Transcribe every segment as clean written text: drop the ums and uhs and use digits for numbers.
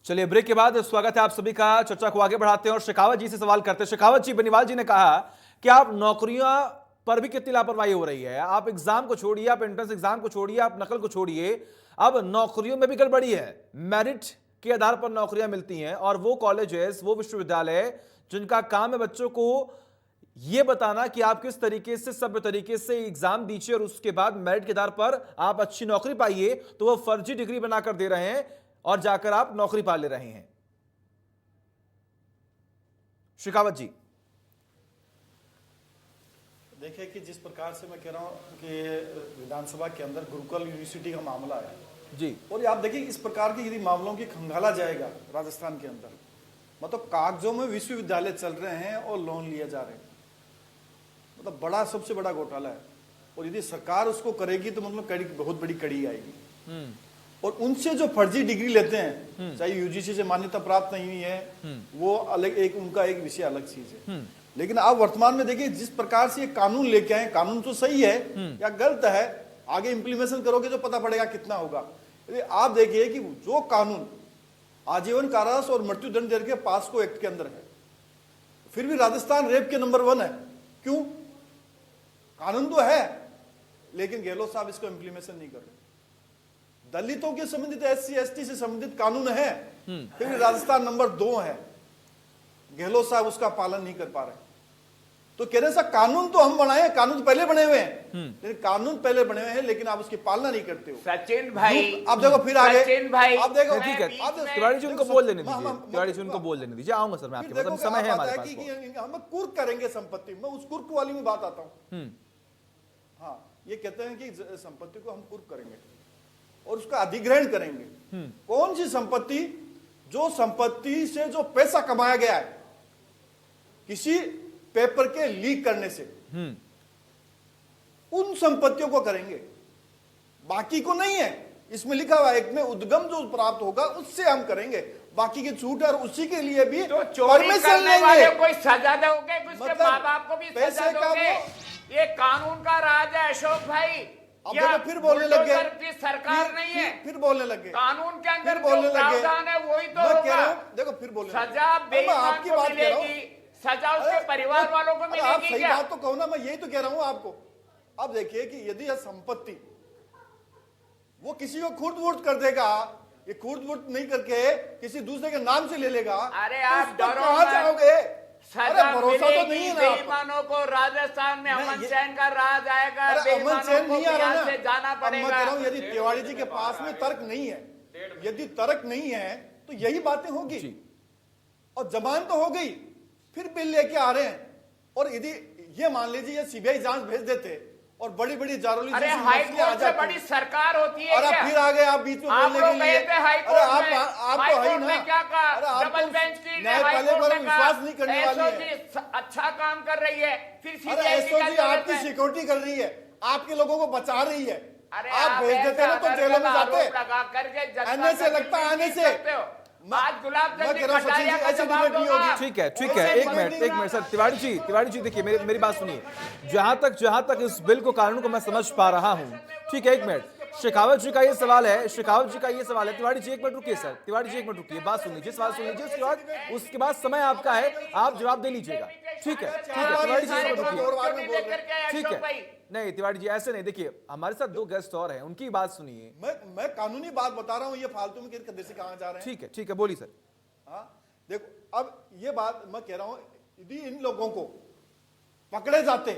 चलिए ब्रेक के बाद स्वागत है आप सभी का। चर्चा को आगे बढ़ाते हैं और शेखावत जी से सवाल करते हैं। शेखावत जी, बेनीवाल जी ने कहा कि आप नौकरियां पर भी कितनी लापरवाही हो रही है। आप एग्जाम को छोड़िए, आप एंट्रेंस एग्जाम को छोड़िए, आप नकल को छोड़िए, अब नौकरियों में भी गड़बड़ी है। मेरिट के आधार पर नौकरियां मिलती हैं और वो कॉलेजेस, वो विश्वविद्यालय जिनका काम है बच्चों को यह बताना कि आप किस तरीके से, सभ्य तरीके से एग्जाम दीजिए और उसके बाद मेरिट के आधार पर आप अच्छी नौकरी पाइए, तो वो फर्जी डिग्री बनाकर दे रहे हैं और जाकर आप नौकरी पा ले रहे हैं। शेखावत जी, देखिए कि जिस प्रकार से मैं कह रहा हूं कि विधानसभा के अंदर गुरुकुल यूनिवर्सिटी का मामला है जी, और आप देखिए इस प्रकार के यदि मामलों की खंगाला जाएगा राजस्थान के अंदर, मतलब कागजों में विश्वविद्यालय चल रहे हैं और लोन लिए जा रहे हैं, मतलब बड़ा, सबसे बड़ा घोटाला है। और यदि सरकार उसको करेगी तो मतलब कड़ी, बहुत बड़ी कड़ी आएगी। और उनसे जो फर्जी डिग्री लेते हैं, चाहे यूजीसी से मान्यता प्राप्त नहीं है, वो अलग, एक उनका एक विषय अलग चीज है। लेकिन आप वर्तमान में देखिए जिस प्रकार से ये कानून लेके आए, कानून तो सही है या गलत है, आगे इंप्लीमेंटेशन करोगे तो पता पड़ेगा कितना होगा। यदि आप देखिए कि जो कानून आजीवन कारावास और मृत्यु दंड देने के पास्को एक्ट के अंदर है, फिर भी राजस्थान रेप के नंबर 1 है। क्यों? कानून तो है लेकिन गहलोत साहब इसको इंप्लीमेंटेशन नहीं कर रहे। दलितों के संबंधित, SC ST से संबंधित कानून है, फिर भी राजस्थान नंबर 2 है। गहलोत साहब उसका पालन नहीं कर पा रहे। तो कह रहे सर कानून तो हम बनाए हैं, कानून तो पहले बने हुए हैं, लेकिन कानून पहले बने हुए हैं लेकिन आप उसकी पालना नहीं करते हो। सचिन भाई, आप देखो फिर आगे, सचिन भाई, आप देखो, ठीक है, तिवारी जी उनको बोल लेने दीजिए, तिवारी जी उनको बोल लेने दीजिए। आऊंगा सर मैं आपके पास, अभी समय है हमारे पास। हम कुर्क करेंगे संपत्ति, मैं उस कुर्क वाली में बात आता हूँ। हाँ, ये कहते हैं कि संपत्ति को हम कुर्क करेंगे और उसका अधिग्रहण करेंगे। कौन सी संपत्ति? जो संपत्ति से जो पैसा कमाया गया है किसी पेपर के लीक करने से, उन संपत्तियों को करेंगे, बाकी को नहीं है। इसमें लिखा हुआ एक में उद्गम जो प्राप्त होगा उससे हम करेंगे, बाकी की छूट है और उसी के लिए भी तो चोरी करने वाले कोई सजा दोगे, उसके मतलब माँ बाप को भी सजा दोगे। ये कानून का राज है अशोक भाई। अब देखो फिर बोलने लग गए, सरकार नहीं है, फिर बोलने लग गए। कानून के अंदर फिर बोलने जो लग गए, प्रावधान है वही तो मैं कह होगा। रहा हूं, देखो फिर बोलने सजा बेईमान आपकी को बात कह रहा हूं। मिलेगी, सजा उसके परिवार वालों को आप मिलेगी सही क्या? बात तो कहो ना, मैं यही तो कह रहा हूं आपको। अब देखिए कि यदि यह संपत्ति वो किसी को खुर्द-बुर्द कर देगा, ये खुर्द-बुर्द नहीं करके किसी दूसरे के नाम से ले लेगा, अरे आप तो डरो कहां मत। जाओगे? सजा भरोसा तो नहीं मिलेगी है ना आपको। बेईमानों को। राजस्थान में अमन ये- चैन का राज आएगा, अरे अमन बेईमानों चैन को नहीं आ रहा बिहार ना। से जाना अब मैं कह पड़ेगा। रहा हूं यदि तिवारी जी के पास में तर्क नहीं है, यदि तर्क नहीं है तो यही बातें होगी। और जमानत तो हो गई, फिर बिल लेके आ रहे हैं। और यदि ये मान लीजिए ये CBI जांच भेज देते और बड़ी बड़ी जारोली अरे हाई कोर्ट से बड़ी सरकार होती है और आप क्या? फिर आ गए आप बीच में आप बोलने लोग के गए लिए। थे हाई अरे कोर्ट आप में, आप हाई तो है ही कोर्ट ना। में क्या कहा? अरे आप डबल तो बेंच की न्यायपालिका हाई कोर्ट पर में कहा, विश्वास नहीं करने वाली है। SOG अच्छा काम कर रही है, फिर अरे CBI की क्या SOG जरूरत आपकी है? सिक्योरिटी कर रही है, आपके लोगों को बचा रही है। अरे आप भेज देते ना तो जेलों में जाते। लगा करके जनता आने से का लगता है, दिल आने से। करते हो। आज गुलाब मैं जल्दी कह रहा हूं, सचिन कटारिया जी, का ऐसी जवाब डिबेट नहीं दूंगा। होगी। ठीक है, एक मिनट सर। तिवारी जी देखिए, मेरी बात सुनिए। जहां तक इस बिल को, कानून को मैं समझ पा रहा हूं, ठीक है, एक मिनट। शेखावत जी का ये सवाल है, तिवारी जी एक मिनट रुकिए सर, तिवारी जी एक मिनट रुकिए, बात सुन लीजिए, सवाल सुन लीजिए, उसके बाद समय आपका है, आप जवाब दे लीजिएगा। ठीक है, तिवारी जी एक मिनट रुकिए। ठीक है, नहीं तिवारी जी ऐसे नहीं, देखिए हमारे साथ 2 गेस्ट और हैं, उनकी बात सुनिए। मैं कानूनी बात बता रहा हूं, ये फालतू में किधर से कहां जा रहे हैं। ठीक है, बोलिए सर। हाँ, देखो अब ये बात मैं कह रहा हूं, यदि इन लोगों को पकड़े जाते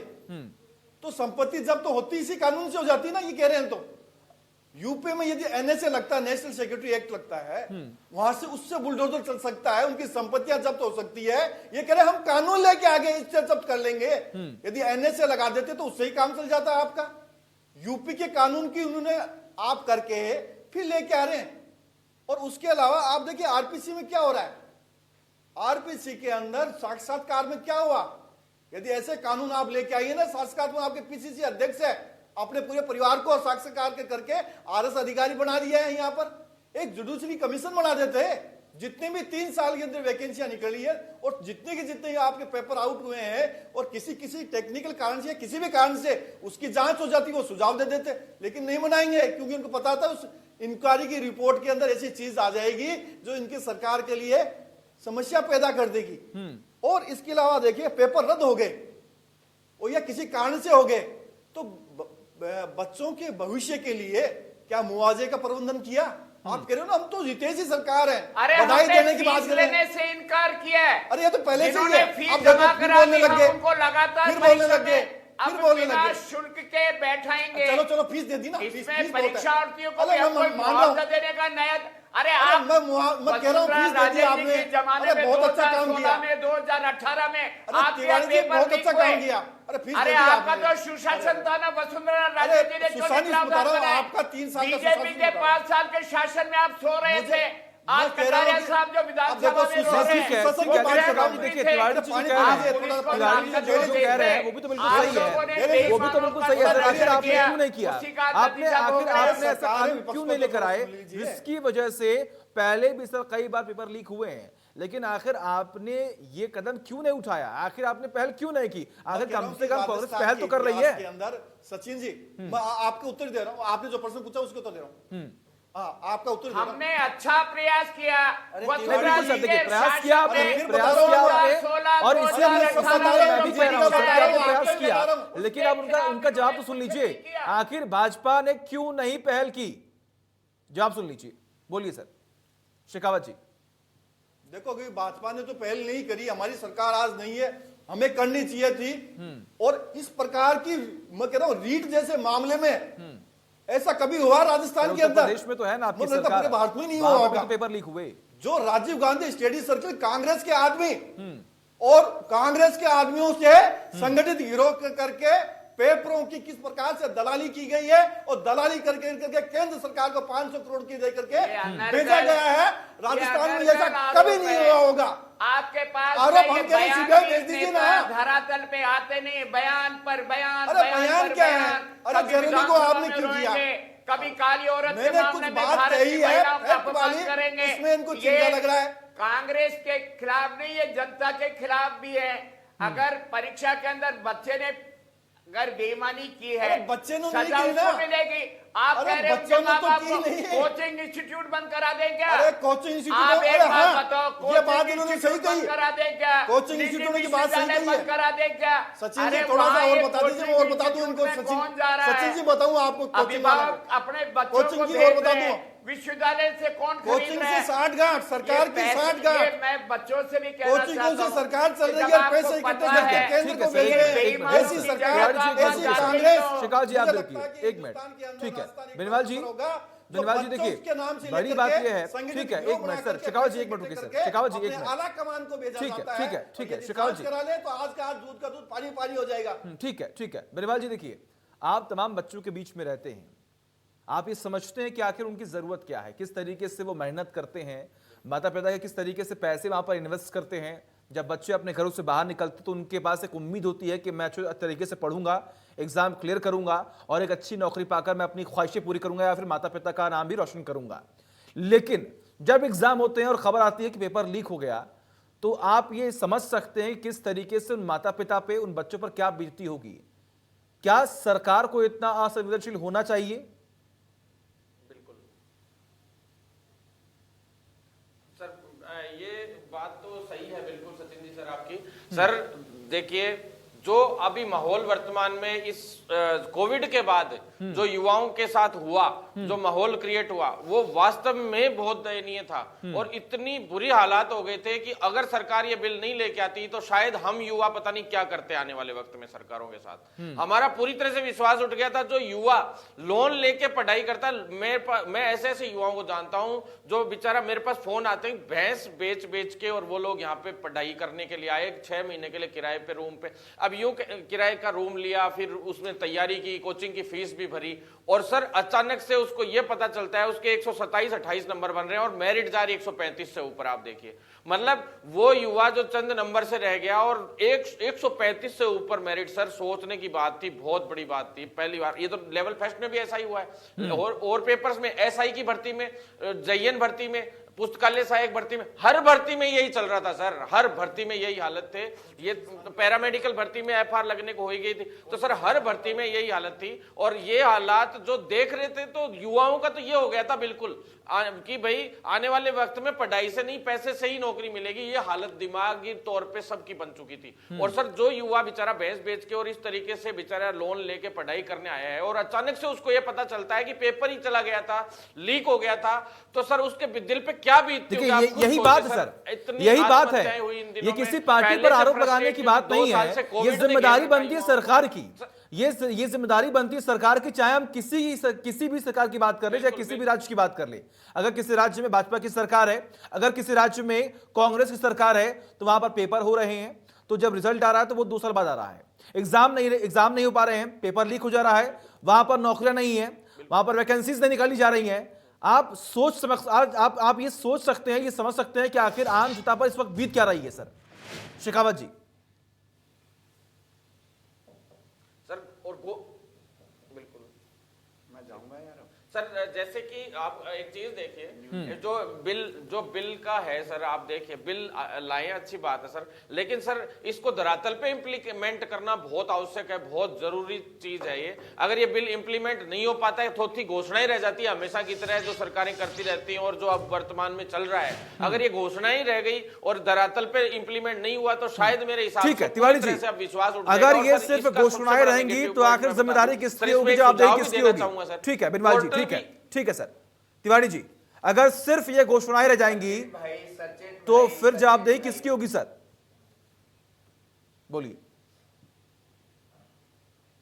तो संपत्ति जब्त तो होती इसी कानून से हो जाती ना। ये कह रहे हैं तो यूपी में यदि NSA लगता है, नेशनल सिक्योरिटी एक्ट लगता है, वहां से उससे बुलडोजर चल सकता है, उनकी संपत्तियां जब्त हो सकती है। ये कह रहे हम कानून लेके आगे इससे जब्त कर लेंगे। यदि NSA लगा देते तो उससे ही काम चल जाता आपका। यूपी के कानून की उन्होंने आप करके फिर लेके आ रहे हैं। और उसके अलावा आप देखिए RPC में क्या हो रहा है। RPC के अंदर साक्षात्कार में क्या हुआ? यदि ऐसे कानून आप लेके आइए ना, साक्षात्कार में आपके PCC अध्यक्ष है, अपने पूरे परिवार को साक्षात्कार के करके RS अधिकारी बना दिया है। यहाँ पर एक जुडिशरी कमीशन बना देते हैं, जितने भी 3 साल के अंदर वैकेंसियां निकली है और जितने के जितने आपके पेपर आउट हुए हैं और किसी टेक्निकल कारण से या किसी भी कारण से उसकी जांच हो जाती, वो सुझाव दे देते, लेकिन नहीं मनाएंगे क्योंकि उनको पता था उस इंक्वायरी की रिपोर्ट के अंदर ऐसी चीज आ जाएगी जो इनकी सरकार के लिए समस्या पैदा कर देगी। और इसके अलावा देखिए पेपर रद्द हो गए और या किसी कारण से हो गए तो बच्चों के भविष्य के लिए क्या मुआवजे का प्रबंधन किया? आप कह रहे हो ना हम तो हितैषी सरकार है, अरे बधाई देने की बात फीस कर रहे हैं। लेने से इनकार किया है। अरे ये तो पहले से ही जिन्होंने है। फीस अब देखो जमा फिर करा बोलने दी, लग गए, हम उनको लगातार फिर बोलने परीक्षा लग गए, में अब फिर बोलने बिना लग गए। शुल्क के बैठाएंगे। चलो चलो फीस दे दी ना, फीस इसमें फीस बहुत है। परीक्षार्थियों को अरे भी हम कोई मैं मान रहा मुआवजा हूँ, देने का नया अरे अरे आप मैं कह रहा हूँ फीस दे दी आपने, जमाने अरे में बहुत अच्छा काम 2016 किया। में 2018 में अरे आपके तिवारी जी पेपर बहुत लीक अच्छा काम हुए। किया। अरे फीस अरे दे दी आपका आपने। तो सुशासन था ना, वसुंधरा अरे राजे जी ने क्यों सुशासन नहीं बता रहा हूँ, बनाया? आपका 3 साल का बीजेपी सुशासन के बता रहा हूँ। 5 साल के शासन में आप सो रहे मुझे- थे। आज मैं कह रहा हूँ कटारिया कि- साहब जो अब विधानसभा देखो में रो सुशासन रहे की हैं, सुशासन वो की बात गृह कर रहा हूँ। मंत्री देखिए थे। तिवारी जी जो पानी कह का रहे दीजिए, हैं, थोड़ा पानी तिवारी जी का जो दीजिए। कह रहे हैं वो भी तो बिल्कुल आप सही लोगों है, ने वो भी तो बिल्कुल सही है सर। आखिर आपने किया, क्यों नहीं किया? उसी का आपने नतीजा आखिर भोग रहे हैं। आपने ऐसा सरकार कानून विपक्ष क्यों को नहीं तो लेकर आए सुन लीजिए। जिसकी वजह से पहले भी सर कई बार पेपर लीक हुए हैं, लेकिन आखिर आपने ये कदम क्यों नहीं उठाया? आखिर आपने पहल क्यों नहीं की? आखिर कम से कम कांग्रेस पहल तो कर रही के है। अंदर सचिन जी मैं आपको उत्तर दे रहा हूँ, आपने जो प्रश्न पूछा उसको उत्तर दे रहा हूँ। हाँ आपका उत्तर दे रहा हूँ। हमने अच्छा प्रयास किया। अरे वसुंधरा बिल्कुल जी सर, देखिए के प्रयास किया शासन आपने, में फिर प्रयास बता किया रहा हूँ, आपने और इसलिए हमने सब बता रहे हैं, मैं भी कह रहा हूँ सर, आपने प्रयास किया, लेकिन आप उनका जवाब तो सुन लीजिए। आखिर भाजपा ने क्यों नहीं पहल की? जवाब सुन लीजिए, बोलिए सर शेखावत जी। देखो कि भाजपा ने तो पहल नहीं करी, हमारी सरकार आज नहीं है, हमें करनी चाहिए थी। और इस प्रकार की मैं कह रहा हूँ रीट जैसे मामले में ऐसा कभी हुआ राजस्थान के उत्तर अंदर? प्रदेश में तो है ना आपकी मुझे लगता है सरकार, पूरे भारत में नहीं वहां हुआ पे होगा। तो पेपर लीक हुए। जो राजीव गांधी स्टडी सर्किल कांग्रेस के आदमी और कांग्रेस के आदमियों से संगठित गिरोह करके पेपरों की किस प्रकार से दलाली की गई है और दलाली करके करके केंद्र सरकार को 500 करोड़ की दे करके भेजा गया है। राजस्थान में ऐसा कभी नहीं हुआ होगा। आपके पास आरोप ये हम कह रहे हैं, बयान सीबीआई भी भेज दीजिए इतने ना। धरातल पे आते नहीं, बयान पर बयान, अरे बयान बयान पर क्या है? बयान। अरे कभी जरूरी को विधानसभा आपने में क्यों किया? रोएंगे, कभी काली औरत के मैंने मामले कुछ में बात भारत कही की है, महिलाओं का फैक्ट अपमान वाली, करेंगे। इसमें इनको ये चिंता लग रहा है। कांग्रेस के खिलाफ नहीं, ये जनता के खिलाफ भी है। अगर परीक्षा के अंदर बच्चे ने अगर बेईमानी की है, अरे बच्चे ने नहीं सजा की उसको ना। मिलेगी। आप अरे कह रहे हो बच्चों उनके ने तो माँ-बाप की को नहीं है। कोचिंग इंस्टीट्यूट बंद करा दें क्या? अरे कोचिंग इंस्टीट्यूट, आप अरे एक बात हाँ, बताओ, ये कोचिंग बात इन्होंने सही इंस्टीट्यूट बंद कही। करा दें क्या? कोचिंग निजी इंस्टीट्यूट की बात सही विश्वविद्यालय कही है। बंद करा दें क्या? सचिन जी अरे थोड़ा सा वहाँ और एक बता दीजिए, मैं और बता दूं इनको। कोचिंग इंस्टीट्यूट में कौन जा रहा है? सचिन जी बताऊं आपको कोचिंग अभिभावक अपने बच्चों कोचिंग को की भेज और बता रहे हैं। दूं। विश्वविद्यालय से कौन खरीद कोचिंग रहा से है? 60 गांठ, सरकार की 60 गांठ। मैं बच्चों से भी कहना कोचिंगों चाहता से हूं सरकार चल कि रही जब है, आपको पैसे इकट्ठे पता करके है केंद्र को ठीक है, भेज सर, रहे हैं। बेईमानों ऐसी की सरकार, जगह ऐसी जाते कांग्रेस। तो- शेखावत जी आप मुझे लगता देखिए, है कि एक मिनट, हिंदुस्तान के अंदर ठीक है राजस्थान एक बेनीवाल जी, नंबर होगा, जो बेनीवाल जी बच्चों देखिए के नाम से बड़ी लेकर बात के यह है, संगठित ठीक है गिरोह एक मिनट बनाकर सर के शेखावत जी पैसे एक मिनट रुकिए इकट्ठे सर, करके शेखावत जी एक अपने मिनट, आला कमान को भेजा ठीक है, जाता ठीक है, और ठीक है, यदि शेखावत जांच जी। करा ले तो आज का आज दूध का दूध पानी पानी हो जाएगा। ठीक है, ठीक है बेनीवाल जी देखिए, आप तमाम बच्चों के बीच में रहते हैं, आप ये समझते हैं कि आखिर उनकी जरूरत क्या है, किस तरीके से वो मेहनत करते हैं, माता पिता के किस तरीके से पैसे वहां पर इन्वेस्ट करते हैं। जब बच्चे अपने घरों से बाहर निकलते तो उनके पास एक उम्मीद होती है कि मैं अच्छे तरीके से पढ़ूंगा, एग्जाम क्लियर करूंगा और एक अच्छी नौकरी पाकर मैं अपनी ख्वाहिशें पूरी करूंगा या फिर माता पिता का नाम भी रोशन करूंगा। लेकिन जब एग्जाम होते हैं और खबर आती है कि पेपर लीक हो गया, तो आप ये समझ सकते हैं किस तरीके से उन माता पिता पे, उन बच्चों पर क्या बीतती होगी। क्या सरकार को इतना असंवेदनशील होना चाहिए? बिल्कुल सर, ये बात तो सही है बिल्कुल सचिन जी सर आपकी। सर देखिए, जो अभी माहौल वर्तमान में इस कोविड के बाद जो युवाओं के साथ हुआ, जो माहौल क्रिएट हुआ, वो वास्तव में बहुत दयनीय था और इतनी बुरी हालात हो गए थे कि अगर सरकार ये बिल नहीं लेके आती तो शायद हम युवा पता नहीं क्या करते आने वाले वक्त में सरकारों के साथ। हमारा पूरी तरह से विश्वास उठ गया था। जो युवा लोन लेके पढ़ाई करता, मैं ऐसे ऐसे युवाओं को जानता हूं जो बेचारा मेरे पास फोन आते हैं, भैंस बेच बेच के, और वो लोग यहाँ पे पढ़ाई करने के लिए आए, 6 महीने के लिए किराए पे रूम पे, अब यूं किराए का रूम लिया, फिर उसमें तैयारी की, कोचिंग की फीस भी भरी, और सर अचानक से उसको यह पता चलता है उसके 127-28 नंबर बन रहे हैं और मेरिट जा रही 135 से ऊपर। आप देखिए, मतलब वो युवा जो चंद नंबर से रह गया और 135 से ऊपर मेरिट, सर सोचने की बात थी, बहुत बड़ी बात थी। पहली बार ये तो लेवल फर्स्ट में भी ऐसा ही हुआ है और पेपर्स में, एसआई की भर्ती में, जयन भर्ती में पुस्तकालय सहायक भर्ती में, हर भर्ती में यही चल रहा था सर, हर भर्ती में यही हालत थे। ये तो पैरामेडिकल भर्ती में एफआर लगने को हो ही गई थी, तो सर हर भर्ती में यही हालत थी। और ये हालात जो देख रहे थे तो युवाओं का तो ये हो गया था बिल्कुल कि भाई आने वाले वक्त में पढ़ाई से नहीं पैसे से ही नौकरी मिलेगी, ये हालत दिमागी तौर पे सबकी बन चुकी थी। और सर जो युवा बेचारा भैंस बेच के और इस तरीके से बेचारा लोन लेके पढ़ाई करने आया है और अचानक से उसको ये पता चलता है कि पेपर ही चला गया था, लीक हो गया था, तो सर उसके दिल पे क्या बीतती होगी? आप खुद यही सोचिए बात है सर, यही बात है। ये किसी पार्टी पर आरोप लगाने की बात नहीं है, ये जिम्मेदारी बनती है सरकार की। ये जिम्मेदारी बनती है सरकार की, चाहे हम किसी भी सरकार की बात कर ले, चाहे किसी भी राज्य की बात कर ले। अगर किसी राज्य में भाजपा की सरकार है, अगर किसी राज्य में कांग्रेस की सरकार है, तो वहां पर पेपर हो रहे हैं, तो जब रिजल्ट आ रहा है तो वो 2 साल बाद आ रहा है। एग्जाम नहीं हो पा रहे हैं, पेपर लीक हो जा रहा है, वहां पर नौकरियां नहीं है, वहां पर वैकेंसीज नहीं निकाली जा रही हैं। आप ये सोच सकते हैं, ये समझ सकते हैं कि आखिर आम जनता पर इस वक्त बीत क्या रही है सर शेखावत जी? सर और वो बिल्कुल मैं जाऊंगा यार सर, जैसे कि आप एक चीज देखिए, जो बिल का है सर, आप देखिए बिल लाए अच्छी बात है सर, लेकिन सर इसको धरातल पे इम्प्लीमेंट करना बहुत आवश्यक है, बहुत जरूरी चीज है ये। अगर ये बिल इम्प्लीमेंट नहीं हो पाता है, थोड़ी घोषणाएं रह जाती है हमेशा की तरह जो सरकारें करती रहती हैं और जो अब वर्तमान में चल रहा है, अगर ये घोषणाएं रह गई और धरातल पे इम्प्लीमेंट नहीं हुआ तो शायद मेरे हिसाब ठीक है तिवारी जी, विश्वास उठ अगर ये सिर्फ घोषणाएं रहेंगी तो आखिर जिम्मेदारी किसकी होगी, जवाबदेही किसकी होगी? ठीक है बिनवाल जी, ठीक है सर तिवारी जी, अगर सिर्फ ये घोषणाएं रह जाएंगी तो फिर जवाबदेही किसकी होगी सर? बोलिए।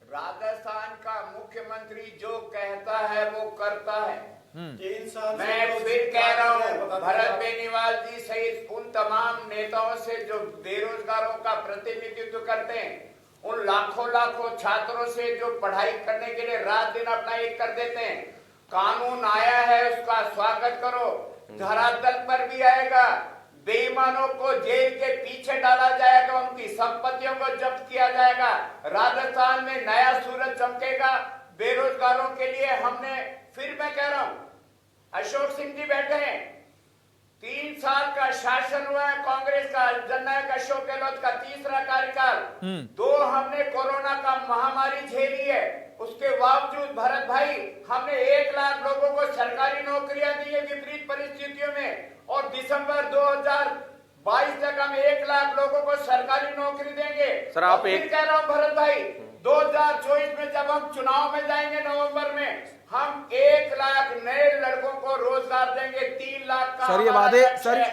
राजस्थान का मुख्यमंत्री जो कहता है वो करता है। 3 साल मैं फिर कह रहा हूँ, भरत बेनीवाल जी सहित उन तमाम नेताओं से जो बेरोजगारों का प्रतिनिधित्व करते हैं, उन लाखों छात्रों से जो पढ़ाई करने के लिए रात दिन अपना एक कर देते हैं, कानून आया है उसका स्वागत करो, धरातल पर भी आएगा, बेईमानों को जेल के पीछे डाला जाएगा, उनकी संपत्तियों को जब्त किया जाएगा, राजस्थान में नया सूरज चमकेगा बेरोजगारों के लिए। हमने फिर मैं कह रहा हूं, अशोक सिंह जी बैठे हैं, 3 साल का शासन हुआ है कांग्रेस का, जननायक अशोक गहलोत का 3रा कार्यकाल, 2 हमने कोरोना का महामारी झेली है, उसके बावजूद भरत भाई हमने 1 लाख लोगों को सरकारी नौकरियां दी है विपरीत परिस्थितियों में, और दिसंबर 2022 तक हम 1 लाख लोगों को सरकारी नौकरी देंगे। सर आप एक कह रहा हूं भरत भाई, 2024 में जब हम चुनाव में जाएंगे नवंबर में, हम 1 लाख नए लड़कों को रोजगार देंगे, 3 लाख का सर ये वादे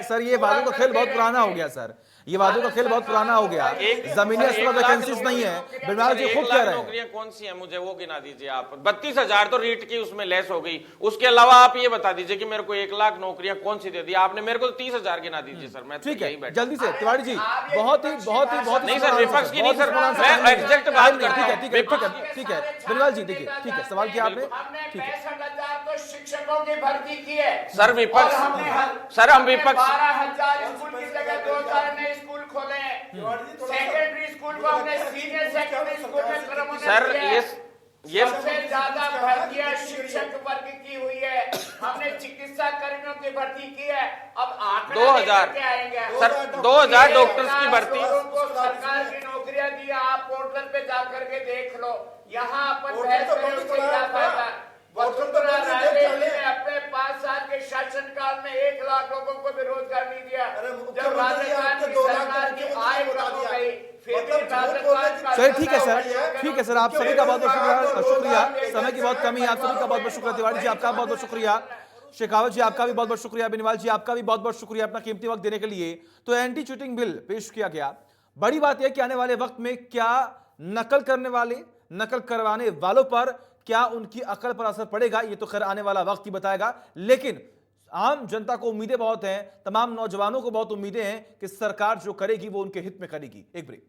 सर ये वादों का खेल बहुत पुराना हो गया सर, ये वादों का खेल बहुत पुराना हो गया। जमीनी अस्पताल वैकेंसीज नहीं है, बिनवाल जी खुद कह रहे हैं। नौकरियां कौन सी हैं मुझे वो गिना दीजिए आप। 32,000 तो रीट की उसमें लेस हो गई, उसके अलावा आप ये बता दीजिए कि मेरे को 1 लाख नौकरियां कौन सी दे दी आपने, मेरे को 30,000 गिना दीजिए सर। मैं ठीक है जल्दी से तिवारी जी, बहुत ही नहीं सर विपक्ष की नहीं सर, मैं एग्जैक्ट बात करता हूं। ठीक है बिनवाल जी, देखिए ठीक है सवाल किया आपने, ठीक है। 65,000 तो शिक्षकों की भर्ती की है सर विपक्ष, सर हम विपक्ष 12,000 स्कूल की जगह 2,000 नए स्कूल खोले हैं, सेकेंडरी स्कूल को हमने सीनियर सेकेंडरी स्कूल में क्रमोन्नत सर ये सबसे ज्यादा भर्तियां शिक्षक वर्ग की हुई है, हमने चिकित्सा कर्मियों की भर्ती की है। अब आंकड़ा 2000 लेके आएंगे सर, 2000 डॉक्टर्स की भर्ती, लोगों को सरकार की नौकरियां दी, आप पोर्टल पे जाकर के देख लो, यहाँ अपन बहस करें उससे क्या फायदा। वसुंधरा राजे ने अपने 5 साल के शासनकाल में 1 लाख लोगों को भी रोजगार नहीं दिया। जब राजस्थान की सरकार की आय कम हो गई, फिर भी राजस्थान का सर ठीक है सर, आप सभी का बहुत बहुत शुक्रिया, समय की बहुत कमी है, आप सभी का बहुत बहुत शुक्रिया। तिवारी जी आपका बहुत बहुत शुक्रिया, शेखावत जी आपका भी बहुत बहुत शुक्रिया, बेनीवाल जी आपका भी बहुत बहुत शुक्रिया अपना कीमती वक्त देने के लिए। तो एंटी चीटिंग बिल पेश किया गया। बड़ी बात यह कि आने वाले वक्त में क्या नकल करने वाले, नकल करवाने वालों पर क्या उनकी अकल पर असर पड़ेगा, ये तो खैर आने वाला वक्त ही बताएगा। लेकिन आम जनता को उम्मीदें बहुत हैं, तमाम नौजवानों को बहुत उम्मीदें हैं कि सरकार जो करेगी वो उनके हित में करेगी। एक ब्रेक।